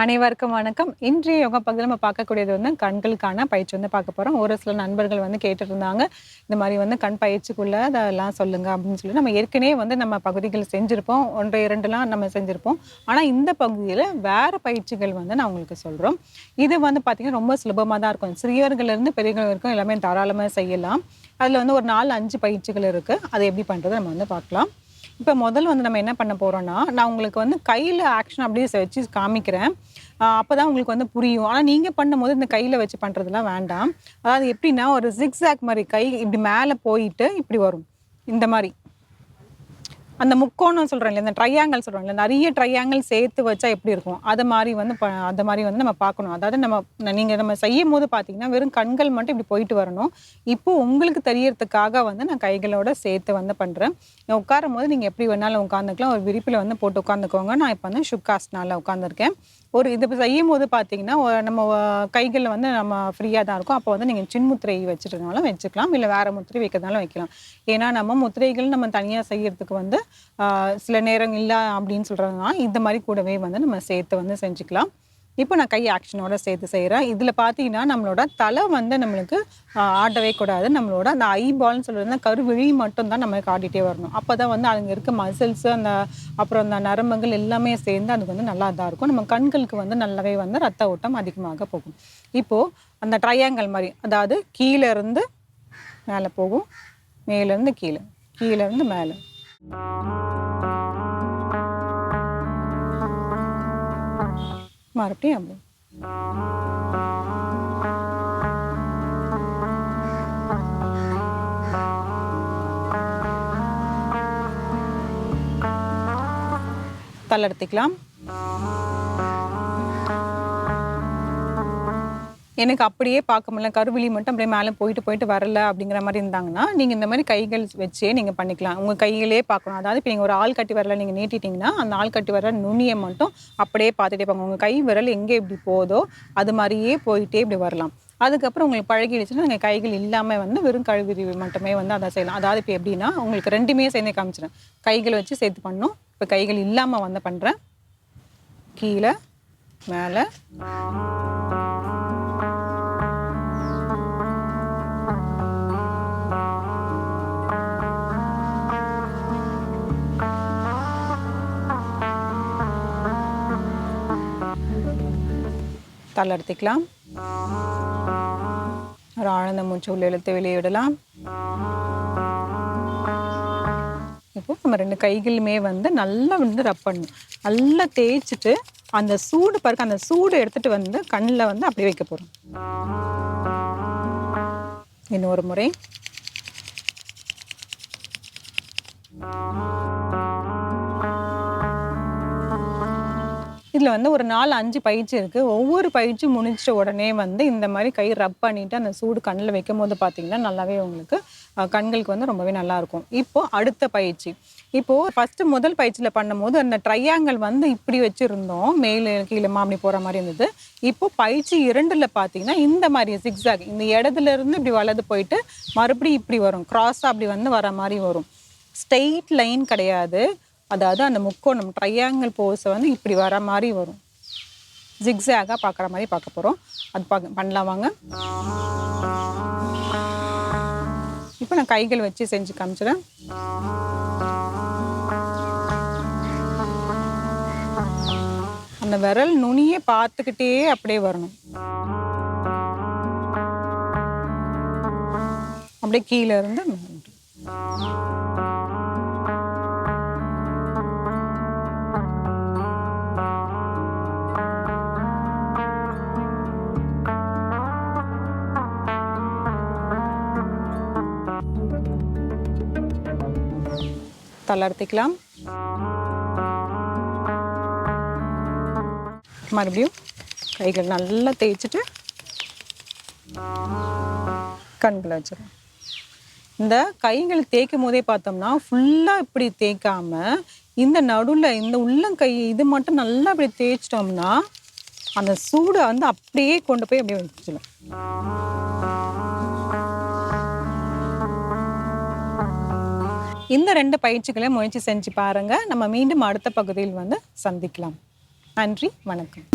அனைவருக்கும் வணக்கம். இன்றைய யோகா பகுதியில் நம்ம பார்க்கக்கூடியது கண்களுக்கான பயிற்சி பார்க்க போகிறோம். ஒரு சில நண்பர்கள் கேட்டுட்டு இருந்தாங்க, இந்த மாதிரி கண் பயிற்சிக்குள்ள அதெல்லாம் சொல்லுங்க அப்படின்னு சொல்லி. நம்ம ஏற்கனவே நம்ம பகுதிகள் செஞ்சுருப்போம், 1, 2லாம் நம்ம செஞ்சுருப்போம். ஆனால் இந்த பகுதியில் வேறு பயிற்சிகள் நான் உங்களுக்கு சொல்கிறோம். இது பார்த்திங்கன்னா ரொம்ப சுலபமாக தான் இருக்கும். சிறியவர்கள்லேருந்து பெரியவர்கள் வரைக்கும் எல்லாமே தாராளமாக செய்யலாம். அதில் ஒரு 4, 5 பயிற்சிகள் இருக்குது. அதை எப்படி பண்ணுறது நம்ம பார்க்கலாம். இப்போ முதல் நம்ம என்ன பண்ண போகிறோன்னா, நான் உங்களுக்கு கையில் ஆக்ஷன் அப்படியே வச்சு காமிக்கிறேன். அப்போ தான் உங்களுக்கு புரியும். ஆனால் நீங்கள் பண்ணும்போது இந்த கையில் வச்சு பண்ணுறதுலாம் வேண்டாம். அதாவது எப்படின்னா, ஒரு ஜிக்ஸாக் மாதிரி கை இப்படி மேலே போயிட்டு இப்படி வரும். இந்த மாதிரி அந்த முக்கோணம் சொல்கிறேன் இந்த ட்ரையாங்கிள் சொல்கிறாங்க, நிறைய ட்ரையாங்கிள் சேர்த்து வச்சா எப்படி இருக்கும், அதை மாதிரி அந்த மாதிரி நம்ம பார்க்கணும். அதாவது நம்ம செய்யும் போது பார்த்தீங்கன்னா வெறும் கண்கள் மட்டும் இப்படி போயிட்டு வரணும். இப்போது உங்களுக்கு தெரியறதுக்காக நான் கைகளோட சேர்த்து பண்ணுறேன். உட்காரும் போது நீங்கள் எப்படி வேணாலும் உட்காந்துக்கலாம். ஒரு விரிப்பில் போட்டு உட்காந்துக்கோங்க. நான் இப்போ சுக்காஸ்னால உட்காந்துருக்கேன். இது செய்யும் போது பார்த்தீங்கன்னா நம்ம கைகளில் நம்ம ஃப்ரீயாக தான் இருக்கும். அப்போ நீங்கள் சின்முத்திரை வச்சுட்டனாலும் வச்சுக்கலாம், இல்லை வேறு முத்திரை வைக்கிறதுனாலும் வைக்கலாம். ஏன்னா நம்ம முத்திரைகள் நம்ம தனியாக செய்யறதுக்கு சில நேரம் இல்லை அப்படின்னு சொல்கிறதுனா இந்த மாதிரி கூடவே நம்ம சேர்த்து செஞ்சுக்கலாம். இப்போ நான் கை ஆக்ஷனோட சேர்த்து செய்கிறேன். இதில் பார்த்தீங்கன்னா நம்மளோட தலை நம்மளுக்கு ஆடவே கூடாது. நம்மளோட அந்த ஐபால்னு சொல்கிறது கருவிழி மட்டும்தான் நம்ம காட்டிகிட்டே வரணும். அப்போ தான் அங்கே இருக்க மசில்ஸு அப்புறம் அந்த நரம்புகள் எல்லாமே சேர்ந்து அதுக்கு நல்லா தான் இருக்கும். நம்ம கண்களுக்கு நல்லாவே ரத்த ஓட்டம் அதிகமாக போகும். இப்போது அந்த ட்ரையாங்கிள் மாதிரி, அதாவது கீழேருந்து மேலே போகும், மேலேருந்து கீழே, கீழேருந்து மேலே. மறுபடியும் அப்படி. தள்ளெடுத்துக்கலாம். எனக்கு அப்படியே பார்க்க முடியல, கருவிழி மட்டும் அப்படியே மேலே போயிட்டு வரல அப்படிங்கிற மாதிரி இருந்தாங்கன்னா, நீங்கள் இந்த மாதிரி கைகள் வச்சே நீங்கள் பண்ணிக்கலாம். உங்கள் கையிலே பார்க்கணும். அதாவது இப்போ நீங்கள் ஒரு ஆள் கட்டி விரலை நீங்கள் நீட்டிட்டிங்கன்னா, அந்த ஆள் கட்டி விரல் நுனியை மட்டும் அப்படியே பார்த்துட்டே போங்க. உங்கள் கை விரல் எங்கே இப்படி போதோ அது மாதிரியே போயிட்டே இப்படி வரலாம். அதுக்கப்புறம் உங்களுக்கு பழகிடுச்சுன்னா நீங்கள் கைகள் இல்லாமல் வெறும் கழுவிரி மட்டுமே அதை செய்யலாம். அதாவது இப்போ எப்படின்னா, உங்களுக்கு 2மே சேர்ந்து காமிச்சிடும். கைகளை வச்சு சேர்த்து பண்ணணும். இப்போ கைகள் இல்லாமல் பண்ணுறேன். கீழே மேலே, தள்ளெடுத்துக்கலாம். ஒரு ஆழ்ந்த மூச்சு உள்ள இழுத்து வெளியே விடலாம். இப்போ நம்ம 2 கைகளுமே நல்லா ரப் பண்ணணும். நல்லா தேய்ச்சிட்டு அந்த சூடு பாருங்க, அந்த சூடு எடுத்துட்டு கண்ணில் அப்படியே வைக்க போகிறோம். இன்னொரு முறை. இதில் ஒரு 4, 5 பயிற்சி இருக்குது. ஒவ்வொரு பயிற்சி முடிச்சிட்ட உடனே இந்த மாதிரி கை ரப் பண்ணிவிட்டு அந்த சூடு கண்ணில் வைக்கும் போது பார்த்திங்கன்னா நல்லாவே உங்களுக்கு கண்களுக்கு ரொம்பவே நல்லாயிருக்கும். இப்போது அடுத்த பயிற்சி. இப்போது முதல் பயிற்சியில் பண்ணும்போது அந்த ட்ரையாங்கிள் இப்படி வச்சுருந்தோம், மேலே கீழேமா அப்படி போகிற மாதிரி இருந்தது. இப்போது பயிற்சி 2ல் பார்த்தீங்கன்னா இந்த மாதிரி ஜிக்ஸாக், இந்த இடத்துலேருந்து இப்படி வலது போயிட்டு மறுபடியும் இப்படி வரும், க்ராஸாக அப்படி வர மாதிரி வரும். ஸ்ட்ரெயிட் லைன் கிடையாது. அதாவது அந்த முக்கோணம் ட்ரையாங்கிள் போஸை இப்படி வர மாதிரி வரும். ஜிக்ஸாகாக பார்க்குற மாதிரி பார்க்க போகிறோம். அது பண்ணலாம் வாங்க. இப்போ நான் கைகள் வச்சு செஞ்சு காமிச்சிடுறேன். அந்த விரல் நுனியை பார்த்துக்கிட்டே அப்படியே வரணும். அப்படியே கீழே இருந்து தள்ளெடுத்துக்கலாம். மறுபடியும் கைகள் நல்லா தேய்ச்சிட்டு கண்களை வச்சிடும். இந்த கைகள் தேய்க்கும் போதே பார்த்தோம்னா ஃபுல்லாக இப்படி தேய்க்காமல் இந்த நடுவில் இந்த உள்ளங்கை இது மட்டும் நல்லா இப்படி தேய்ச்சிட்டோம்னா அந்த சூடை அப்படியே கொண்டு போய் அப்படியே வச்சிடும். இந்த 2 பயிற்சிகளை முயற்சி செஞ்சு பாருங்கள். நம்ம மீண்டும் அடுத்த பகுதியில் சந்திக்கலாம். நன்றி, வணக்கம்.